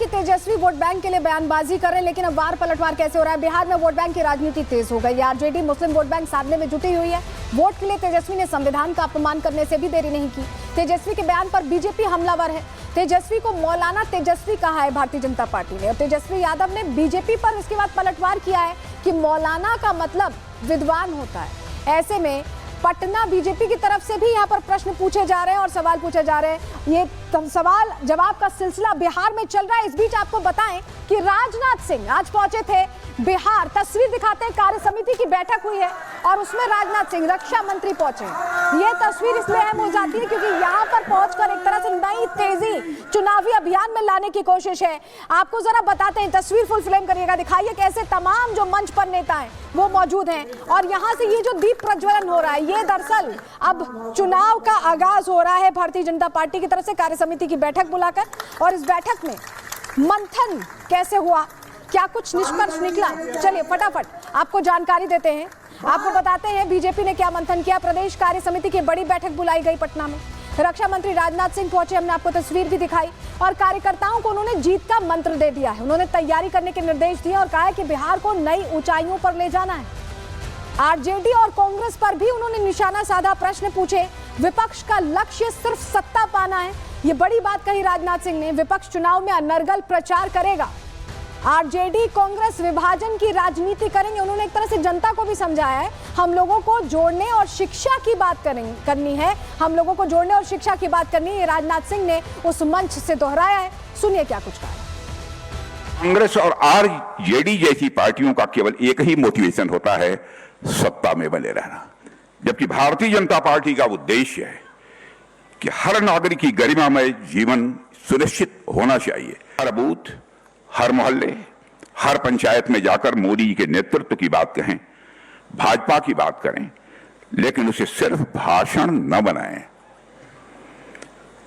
तेजस्वी vote bank के लिए बयानबाजी कर रहे हैं, लेकिन अब वार पलटवार कैसे हो रहा है। बिहार में वोट बैंक की राजनीति तेज हो गई। आरजेडी मुस्लिम वोट बैंक साधने में जुटी हुई है। वोट के लिए तेजस्वी ने संविधान का अपमान करने से भी देरी नहीं की। तेजस्वी के बयान पर बीजेपी हमलावर है। तेजस्वी को मौलाना तेजस्वी कहा है भारतीय जनता पार्टी ने, और तेजस्वी यादव ने बीजेपी पर इसके बाद पलटवार किया है कि मौलाना का मतलब विद्वान होता है। ऐसे में पटना बीजेपी की तरफ से भी यहाँ पर प्रश्न पूछे जा रहे हैं और सवाल पूछे जा रहे हैं। ये सवाल जवाब का सिलसिला बिहार में चल रहा है। इस बीच आपको बताएं कि राजनाथ सिंह आज पहुंचे थे बिहार। तस्वीर दिखाते हैं, कार्य समिति की बैठक हुई है और उसमें राजनाथ सिंह रक्षा मंत्री पहुंचे। ये तस्वीर इसलिए अहम हो जाती है क्योंकि यहाँ पर पहुंचकर एक तरह से नई तेजी चुनावी अभियान में लाने की कोशिश है। आपको जरा बताते हैं, तस्वीर फुल फ्रेम करिएगा, दिखाइए कैसे तमाम जो मंच पर नेता हैं वो मौजूद हैं और यहाँ से ये जो दीप प्रज्वलन हो रहा है, ये दरअसल अब चुनाव का आगाज हो रहा है भारतीय जनता पार्टी की तरफ से कार्य समिति की बैठक बुलाकर। और इस बैठक में मंथन कैसे हुआ, क्या कुछ निष्कर्ष निकला, चलिए फटाफट आपको जानकारी देते हैं। आपको बताते हैं बीजेपी ने क्या मंथन किया। प्रदेश कार्य समिति की बड़ी बैठक बुलाई गई पटना में। रक्षा मंत्री राजनाथ सिंह पहुंचे, हमने आपको तस्वीर भी दिखाई और कार्यकर्ताओं को उन्होंने जीत का मंत्र दे दिया है। उन्होंने तैयारी करने के निर्देश दिए और कहा है कि बिहार को नई ऊंचाइयों पर ले जाना है। आरजेडी और कांग्रेस पर भी उन्होंने निशाना साधा, प्रश्न पूछे। विपक्ष का लक्ष्य सिर्फ सत्ता पाना है, ये बड़ी बात कही राजनाथ सिंह ने। विपक्ष चुनाव में अनर्गल प्रचार करेगा। आरजेडी कांग्रेस विभाजन की राजनीति करेंगे। उन्होंने एक तरह से जनता को भी समझाया है, हम लोगों को जोड़ने और शिक्षा की बात करनी है, हम लोगों को जोड़ने और शिक्षा की बात करनी है। ये राजनाथ सिंह ने उस मंच से दोहराया है। सुनिए क्या कुछ कहा। कांग्रेस और आरजेडी जैसी पार्टियों का केवल एक ही मोटिवेशन होता है, सत्ता में बने रहना। जबकि भारतीय जनता पार्टी का उद्देश्य है कि हर नागरिक की गरिमामय जीवन सुनिश्चित होना चाहिए। हर बूथ, हर मोहल्ले, हर पंचायत में जाकर मोदी जी के नेतृत्व की बात कहें, भाजपा की बात करें, लेकिन उसे सिर्फ भाषण न बनाएं,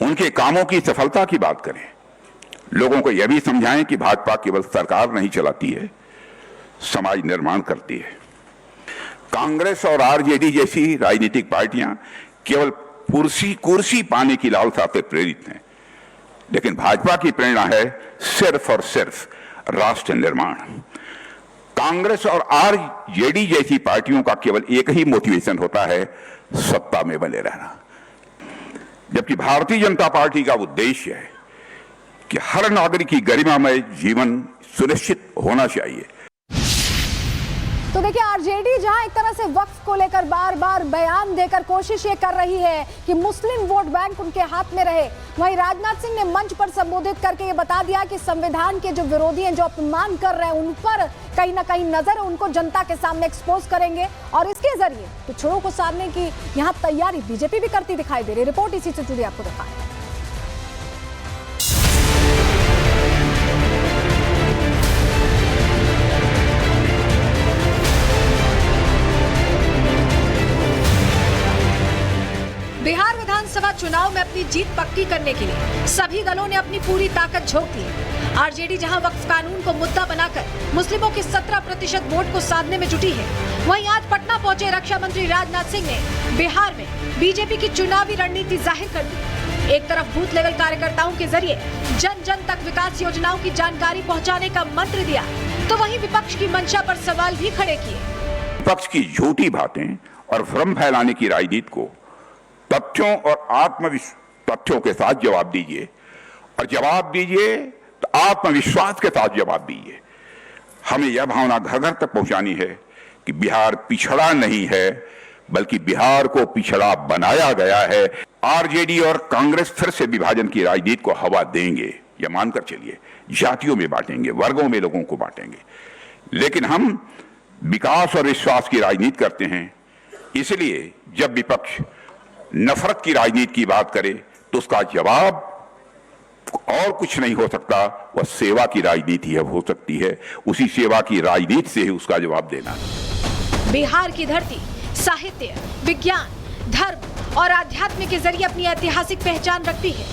उनके कामों की सफलता की बात करें। लोगों को यह भी समझाएं कि भाजपा केवल सरकार नहीं चलाती है, समाज निर्माण करती है। कांग्रेस और आरजेडी जैसी राजनीतिक पार्टियां केवल कुर्सी पाने की लालसा से प्रेरित हैं, लेकिन भाजपा की प्रेरणा है सिर्फ और सिर्फ राष्ट्र निर्माण। कांग्रेस और आरजेडी जैसी पार्टियों का केवल एक ही मोटिवेशन होता है, सत्ता में बने रहना। जबकि भारतीय जनता पार्टी का उद्देश्य है कि हर नागरिक की गरिमामय जीवन सुनिश्चित होना चाहिए। तो देखिए, आरजेडी जहां एक तरह से वक्फ को लेकर बार बार बयान देकर कोशिश ये कर रही है कि मुस्लिम वोट बैंक उनके हाथ में रहे, वहीं राजनाथ सिंह ने मंच पर संबोधित करके ये बता दिया कि संविधान के जो विरोधी हैं, जो अपमान कर रहे हैं, उन पर कहीं ना कहीं नजर है, उनको जनता के सामने एक्सपोज करेंगे और इसके जरिए पिछड़ों को साधने की यहाँ तैयारी बीजेपी भी करती दिखाई दे रही है। रिपोर्ट इसी से जुड़ी आपको दिखाएं। बिहार विधानसभा चुनाव में अपनी जीत पक्की करने के लिए सभी दलों ने अपनी पूरी ताकत झोंक दी। आरजेडी जहां वक्फ कानून को मुद्दा बनाकर मुस्लिमों के 17% वोट को साधने में जुटी है, वहीं आज पटना पहुंचे रक्षा मंत्री राजनाथ सिंह ने बिहार में बीजेपी की चुनावी रणनीति जाहिर कर दी। एक तरफ बूथ लेवल कार्यकर्ताओं के जरिए जन जन तक विकास योजनाओं की जानकारी पहुँचाने का मंत्र दिया, तो वहीं विपक्ष की मंशा पर सवाल भी खड़े किए। विपक्ष की झूठी बातें और भ्रम फैलाने की राजनीति को तथ्यों और तथ्यों के साथ जवाब दीजिए, और जवाब दीजिए तो आत्मविश्वास के साथ जवाब दीजिए। हमें यह भावना घर घर तक पहुंचानी है कि बिहार पिछड़ा नहीं है, बल्कि बिहार को पिछड़ा बनाया गया है। आरजेडी और कांग्रेस फिर से विभाजन की राजनीति को हवा देंगे, यह मानकर चलिए। जातियों में बांटेंगे, वर्गों में लोगों को बांटेंगे, लेकिन हम विकास और विश्वास की राजनीति करते हैं। इसलिए जब विपक्ष नफरत की राजनीति की बात करे तो उसका जवाब और कुछ नहीं हो सकता, वह सेवा की राजनीति हो सकती है। उसी सेवा की राजनीति से ही उसका जवाब देना। बिहार की धरती साहित्य, विज्ञान, धर्म और आध्यात्म के जरिए अपनी ऐतिहासिक पहचान रखती है,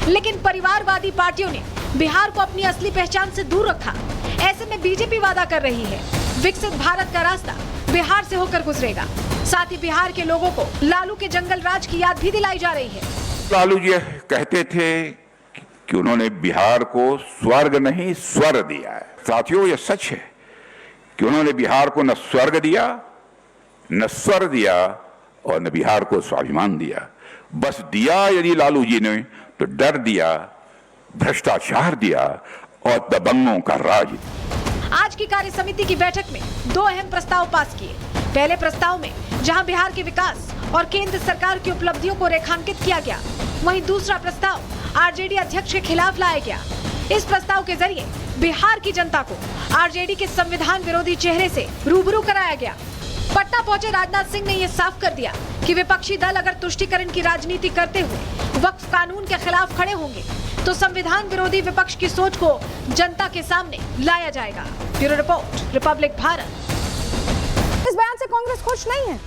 लेकिन परिवारवादी पार्टियों ने बिहार को अपनी असली पहचान से दूर रखा। ऐसे में बीजेपी वादा कर रही है विकसित भारत का रास्ता बिहार से होकर गुजरेगा। साथ ही बिहार के लोगों को लालू के जंगल राज की याद भी दिलाई जा रही है। लालू जी कहते थे कि उन्होंने बिहार को स्वर्ग नहीं स्वर दिया है। साथियों, यह सच है कि उन्होंने बिहार को न स्वर्ग दिया, न स्वर दिया और न बिहार को स्वाभिमान दिया। बस दिया यदि लालू जी ने तो डर दिया, भ्रष्टाचार दिया और दबंगों का राज। आज की कार्य समिति की बैठक में 2 अहम प्रस्ताव पास किए। पहले प्रस्ताव में जहां बिहार के विकास और केंद्र सरकार की उपलब्धियों को रेखांकित किया गया, वहीं दूसरा प्रस्ताव आरजेडी अध्यक्ष के खिलाफ लाया गया। इस प्रस्ताव के जरिए बिहार की जनता को आरजेडी के संविधान विरोधी चेहरे से रूबरू कराया गया। पटना पहुंचे राजनाथ सिंह ने यह साफ कर दिया कि विपक्षी दल अगर तुष्टीकरण की राजनीति करते हुए वक्फ कानून के खिलाफ खड़े होंगे तो संविधान विरोधी विपक्ष की सोच को जनता के सामने लाया जाएगा। Bureau report, Republic Bharat. इस बयान से कांग्रेस खुश नहीं है।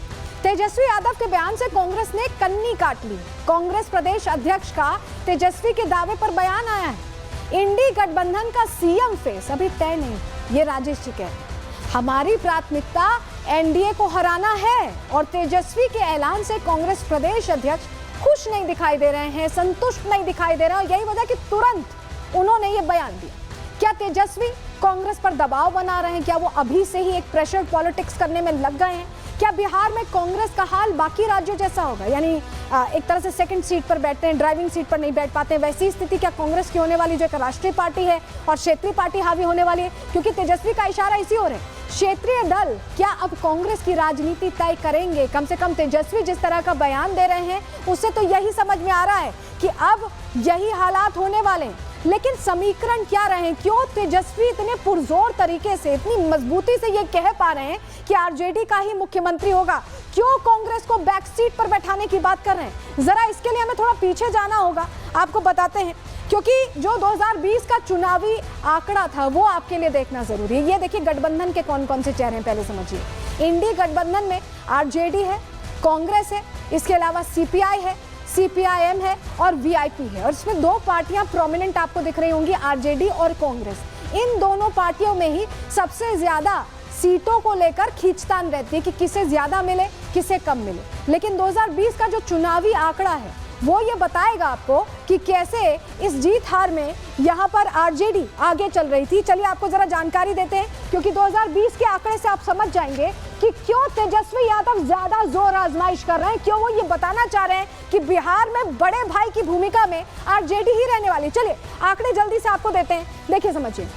तेजस्वी यादव के बयान से कांग्रेस ने कन्नी काट ली। कांग्रेस प्रदेश अध्यक्ष का तेजस्वी के दावे पर बयान आया है। इंडी गठबंधन का सीएम फेस अभी तय नहीं, ये राजेश जी कह रहे हैं। हमारी प्राथमिकता एनडीए को हराना है और तेजस्वी के ऐलान से कांग्रेस प्रदेश अध्यक्ष खुश नहीं दिखाई दे रहे हैं, संतुष्ट नहीं दिखाई दे रहे हैं। यही वजह कि तुरंत उन्होंने ये बयान दिया। क्या तेजस्वी कांग्रेस पर दबाव बना रहे हैं? क्या वो अभी से ही एक प्रेशर पॉलिटिक्स करने में लग गए हैं? क्या बिहार में कांग्रेस का हाल बाकी राज्यों जैसा होगा, यानी एक तरह से सेकंड सीट पर बैठते हैं, ड्राइविंग सीट पर नहीं बैठ पाते, वैसी स्थिति क्या कांग्रेस की होने वाली, जो एक राष्ट्रीय पार्टी है और क्षेत्रीय पार्टी हावी होने वाली है? क्योंकि तेजस्वी का इशारा इसी ओर है। क्षेत्रीय दल क्या अब कांग्रेस की राजनीति तय करेंगे? कम से कम तेजस्वी जिस तरह का बयान दे रहे हैं उससे तो यही समझ में आ रहा है कि अब यही हालात होने वाले हैं। लेकिन समीकरण क्या रहे? क्यों तेजस्वी इतने पुरजोर तरीके से, इतनी मजबूती से ये कह पा रहे हैं कि आरजेडी का ही मुख्यमंत्री होगा? क्यों कांग्रेस को बैक सीट पर बैठाने की बात कर रहे हैं? जरा इसके लिए हमें थोड़ा पीछे जाना होगा, आपको बताते हैं, क्योंकि जो 2020 का चुनावी आंकड़ा था वो आपके लिए देखना जरूरी है। ये देखिए गठबंधन के कौन कौन से चेहरे हैं, पहले समझिए। इंडी गठबंधन में आरजेडी है, कांग्रेस है, इसके अलावा सीपीआई है, सीपीआईएम है और वीआईपी है। और इसमें 2 पार्टियां प्रोमिनेंट आपको दिख रही होंगी, आरजेडी और कांग्रेस। इन दोनों पार्टियों में ही सबसे ज्यादा सीटों को लेकर खींचतान रहती है कि किसे ज्यादा मिले, किसे कम मिले। लेकिन 2020 का जो चुनावी आंकड़ा है वो ये बताएगा आपको कि कैसे इस जीत हार में यहाँ पर आरजेडी आगे चल रही थी। चलिए आपको जरा जानकारी देते हैं, क्योंकि 2020 के आंकड़े से आप समझ जाएंगे कि क्यों तेजस्वी यादव ज्यादा जोर आजमाइश कर रहे हैं, क्यों वो ये बताना चाह रहे हैं कि बिहार में बड़े भाई की भूमिका में आरजेडी ही रहने वाली। चलिए आंकड़े जल्दी से आपको देते हैं, देखिए समझिए।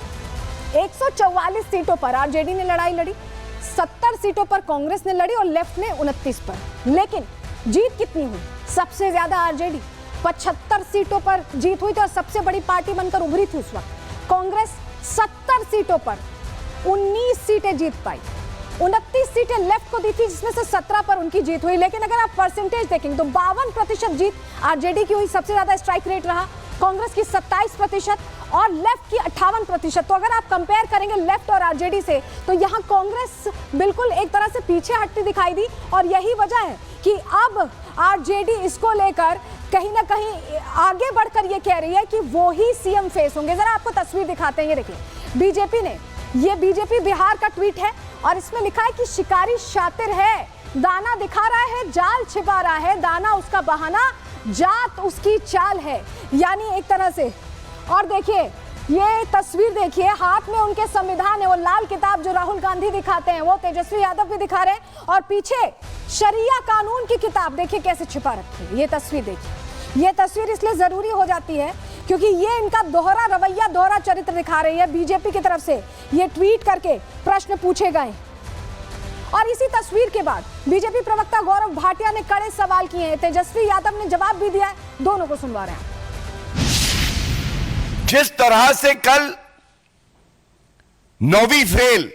144 सीटों पर आरजेडी ने लड़ाई लड़ी, 70 सीटों पर कांग्रेस ने लड़ी और लेफ्ट ने 29 पर। लेकिन जीत कितनी हुई? सबसे ज्यादा आरजेडी 75 सीटों पर जीत हुई थी और सबसे बड़ी पार्टी बनकर उभरी थी उस वक्त। कांग्रेस 70 सीटों पर 19 सीटें जीत पाई, 29 सीटें लेफ्ट को दी थी, जिसमें से 17 पर उनकी जीत हुई। लेकिन अगर आप परसेंटेज देखेंगे तो 52% जीत आरजेडी की हुई, सबसे ज्यादा स्ट्राइक रेट रहा। कांग्रेस की 27% और लेफ्ट की 58%। तो अगर आप कंपेयर करेंगे लेफ्ट और आरजेडी से तो यहाँ कांग्रेस बिल्कुल एक तरह से पीछे हटती दिखाई दी। और यही वजह है कि अब आरजेडी इसको लेकर कहीं ना कहीं आगे बढ़कर ये कह रही है कि वो ही सीएम फेस होंगे। जरा आपको तस्वीर दिखाते हैं, ये देखिए बीजेपी ने, ये बीजेपी बिहार का ट्वीट है और इसमें लिखा है कि शिकारी शातिर है, दाना दिखा रहा है, जाल छिपा रहा है, दाना उसका बहाना, जात उसकी चाल है। यानी एक तरह से, और देखिए ये तस्वीर देखिए, हाथ में उनके संविधान है, वो लाल किताब जो राहुल गांधी दिखाते हैं वो तेजस्वी यादव भी दिखा रहे हैं, और पीछे शरिया कानून की किताब देखिए कैसे छिपा रखी है। ये तस्वीर देखिए, ये तस्वीर इसलिए जरूरी हो जाती है क्योंकि ये इनका दोहरा रवैया, दोहरा चरित्र दिखा रही है। बीजेपी की तरफ से ये ट्वीट करके प्रश्न पूछे गए और इसी तस्वीर के बाद बीजेपी प्रवक्ता गौरव भाटिया ने कड़े सवाल किए हैं। तेजस्वी यादव ने जवाब भी दिया है, दोनों को सुनवा रहे हैं। जिस तरह से कल 9वीं फेल